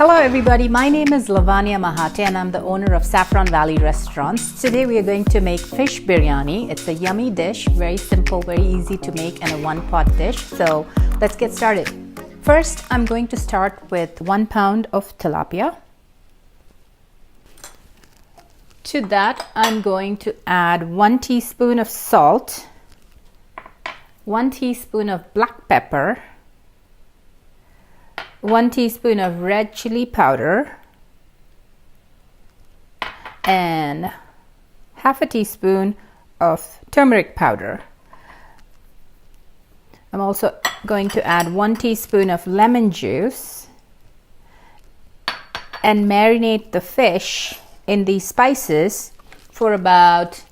Hello everybody, my name is Lavanya Mahate and I'm the owner of Saffron Valley Restaurants. Today we are going to make fish biryani. It's a yummy dish, very simple, very easy to make, and a one-pot dish. So let's get started. First, I'm going to start with 1 pound of tilapia. To that, I'm going to add 1 teaspoon of salt, 1 teaspoon of black pepper, 1 teaspoon of red chili powder, and half a teaspoon of turmeric powder. I'm also going to add 1 teaspoon of lemon juice and marinate the fish in these spices for about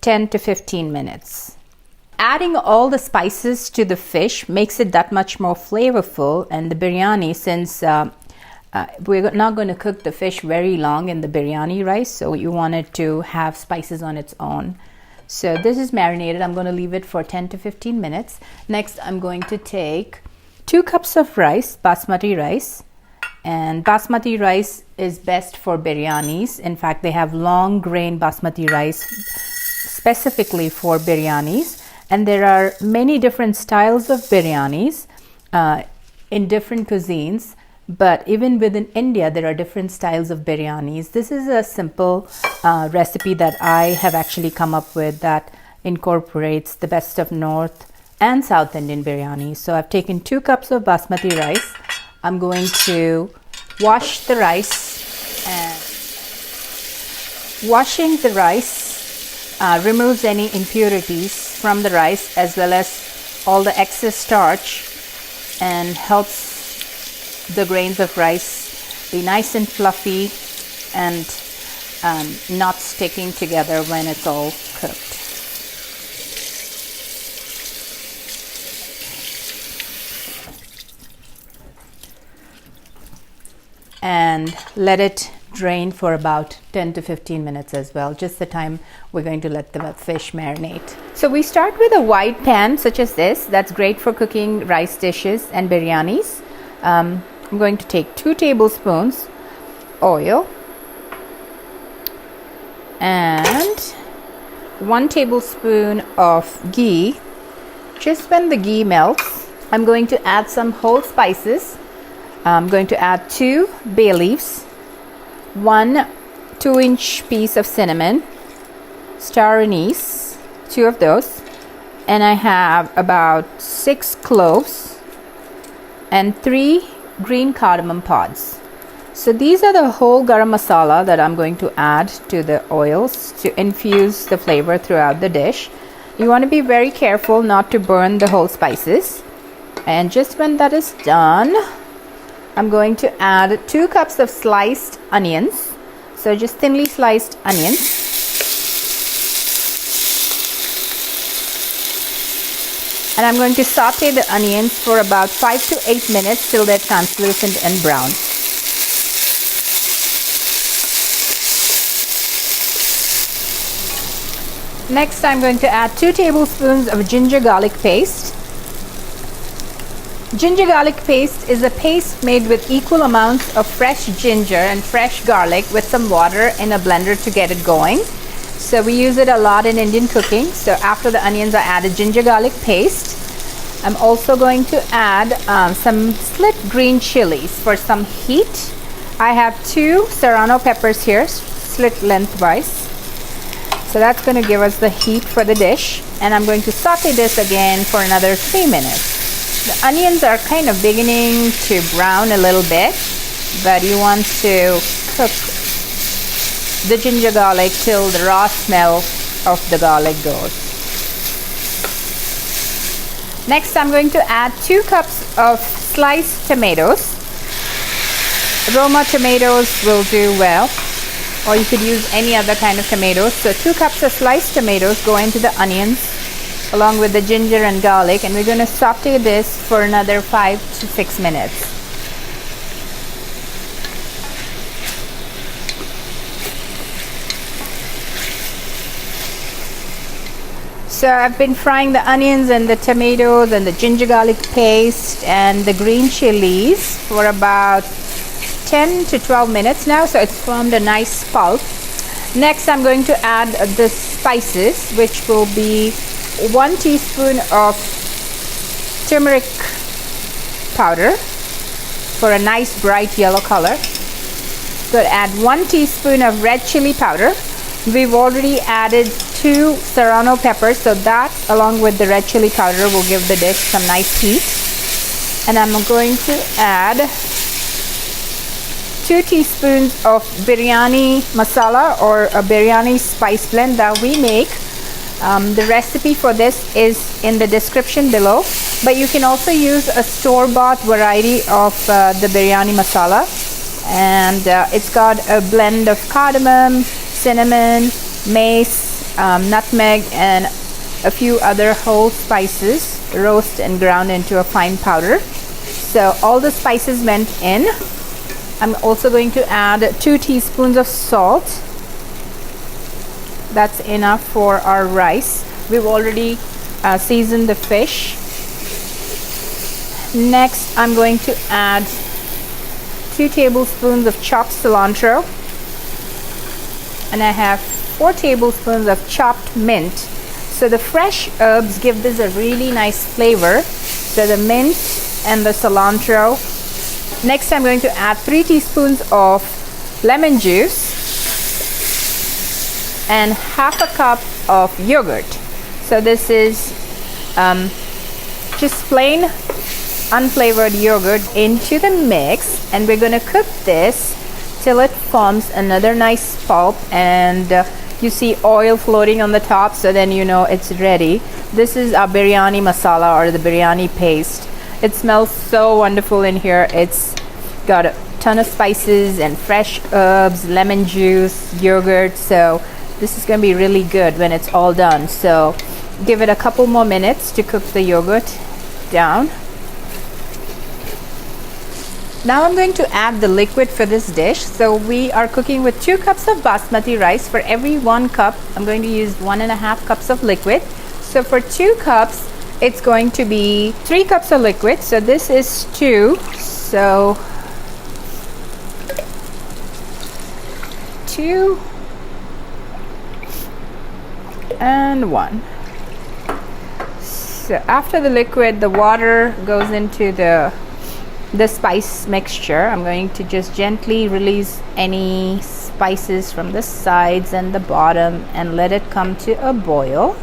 10 to 15 minutes. Adding all the spices to the fish makes it that much more flavorful, and the biryani, since we're not going to cook the fish very long in the biryani rice, so you want it to have spices on its own. So this is marinated. I'm going to leave it for 10 to 15 minutes. Next, I'm going to take 2 cups of rice, basmati rice, and basmati rice is best for biryanis. In fact, they have long grain basmati rice specifically for biryanis. And there are many different styles of biryanis in different cuisines, but even within India, there are different styles of biryanis. This is a simple recipe that I have actually come up with that incorporates the best of North and South Indian biryani. So I've taken 2 cups of basmati rice. I'm going to wash the rice, and washing the rice removes any impurities from the rice as well as all the excess starch, and helps the grains of rice be nice and fluffy and not sticking together when it's all cooked. And let it drain for about 10 to 15 minutes as well, just the time we're going to let the fish marinate. So we start with a wide pan such as this. That's great for cooking rice dishes and biryanis. I'm going to take 2 tablespoons oil and 1 tablespoon of ghee. Just when the ghee melts, I'm going to add some whole spices. I'm going to add 2 bay leaves, 1 2-inch piece of cinnamon, star anise, 2 of those, and I have about 6 cloves and 3 green cardamom pods. So these are the whole garam masala that I'm going to add to the oils to infuse the flavor throughout the dish. You want to be very careful not to burn the whole spices. And just when that is done, I'm going to add 2 cups of sliced onions. So just thinly sliced onions. And I'm going to saute the onions for about 5 to 8 minutes till they're translucent and brown. Next, I'm going to add 2 tablespoons of ginger garlic paste. Ginger garlic paste is a paste made with equal amounts of fresh ginger and fresh garlic with some water in a blender to get it going. So we use it a lot in Indian cooking. So after the onions, I added ginger garlic paste. I'm also going to add some slit green chilies for some heat. I have 2 serrano peppers here, slit lengthwise. So that's going to give us the heat for the dish. And I'm going to saute this again for another 3 minutes. The onions are kind of beginning to brown a little bit, but you want to cook the ginger garlic till the raw smell of the garlic goes. Next, I'm going to add 2 cups of sliced tomatoes. Roma tomatoes will do well, or you could use any other kind of tomatoes. So 2 cups of sliced tomatoes go into the onions along with the ginger and garlic, and we're going to saute this for another 5 to 6 minutes. So I've been frying the onions and the tomatoes and the ginger garlic paste and the green chilies for about 10 to 12 minutes now, so it's formed a nice pulp. Next, I'm going to add the spices, which will be 1 teaspoon of turmeric powder for a nice bright yellow color. Going to add 1 teaspoon of red chili powder. We've already added 2 serrano peppers, so that along with the red chili powder will give the dish some nice heat. And I'm going to add 2 teaspoons of biryani masala, or a biryani spice blend that we make. The recipe for this is in the description below, but you can also use a store-bought variety of the biryani masala. And it's got a blend of cardamom, cinnamon, mace, nutmeg, and a few other whole spices, roast and ground into a fine powder. So all the spices went in. I'm also going to add 2 teaspoons of salt. That's enough for our rice. We've already seasoned the fish. Next, I'm going to add 2 tablespoons of chopped cilantro, and I have 4 tablespoons of chopped mint. So the fresh herbs give this a really nice flavor. So the mint and the cilantro. Next, I'm going to add 3 teaspoons of lemon juice and half a cup of yogurt. So this is just plain unflavored yogurt into the mix, and we're going to cook this till it forms another nice pulp, and you see oil floating on the top, so then you know it's ready. This is our biryani masala, or the biryani paste. It smells so wonderful in here. It's got a ton of spices and fresh herbs, lemon juice, yogurt, so this is going to be really good when it's all done. So give it a couple more minutes to cook the yogurt down. Now I'm going to add the liquid for this dish. So we are cooking with 2 cups of basmati rice. For every 1 cup, I'm going to use 1.5 cups of liquid. So for 2 cups, it's going to be 3 cups of liquid. So this is 2. So 2 and 1. So after the liquid, the water goes into the spice mixture. I'm going to just gently release any spices from the sides and the bottom and let it come to a boil.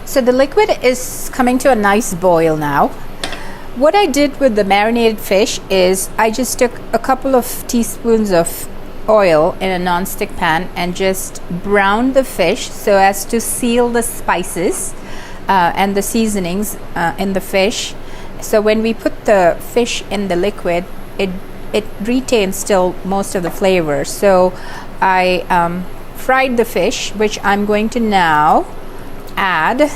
So the liquid is coming to a nice boil now. What I did with the marinated fish is I just took a couple of teaspoons of oil in a non-stick pan and just browned the fish so as to seal the spices and the seasonings in the fish. So when we put the fish in the liquid, it retains still most of the flavor. So I fried the fish, which I'm going to now add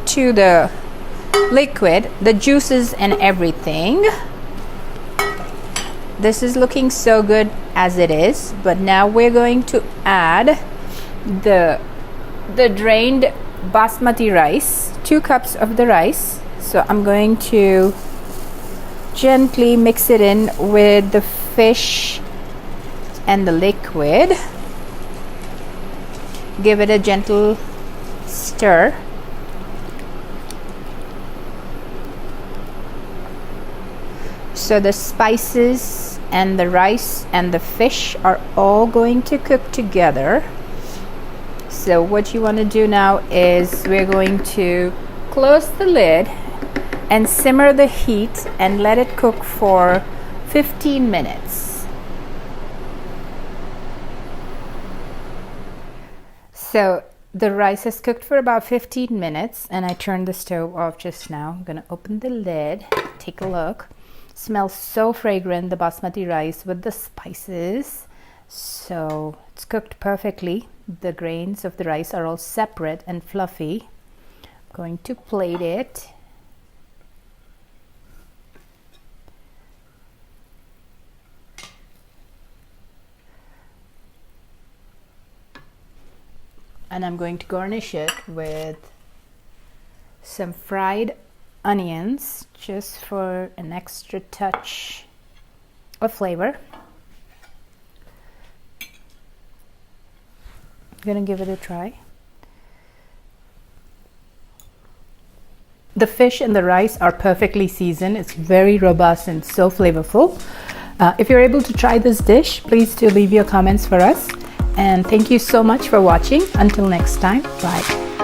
to the liquid, the juices and everything. This is looking so good as it is, but now we're going to add the drained basmati rice, 2 cups of the rice. So I'm going to gently mix it in with the fish and the liquid. Give it a gentle stir. So the spices and the rice and the fish are all going to cook together. So what you want to do now is we're going to close the lid and simmer the heat and let it cook for 15 minutes. So the rice has cooked for about 15 minutes and I turned the stove off just now. I'm going to open the lid, take a look. Smells so fragrant, the basmati rice with the spices. So it's cooked perfectly. The grains of the rice are all separate and fluffy. I'm going to plate it. And I'm going to garnish it with some fried onions just for an extra touch of flavor. I'm gonna give it a try. The fish and the rice are perfectly seasoned. It's very robust and so flavorful. If you're able to try this dish, please do leave your comments for us. And thank you so much for watching. Until next time, bye.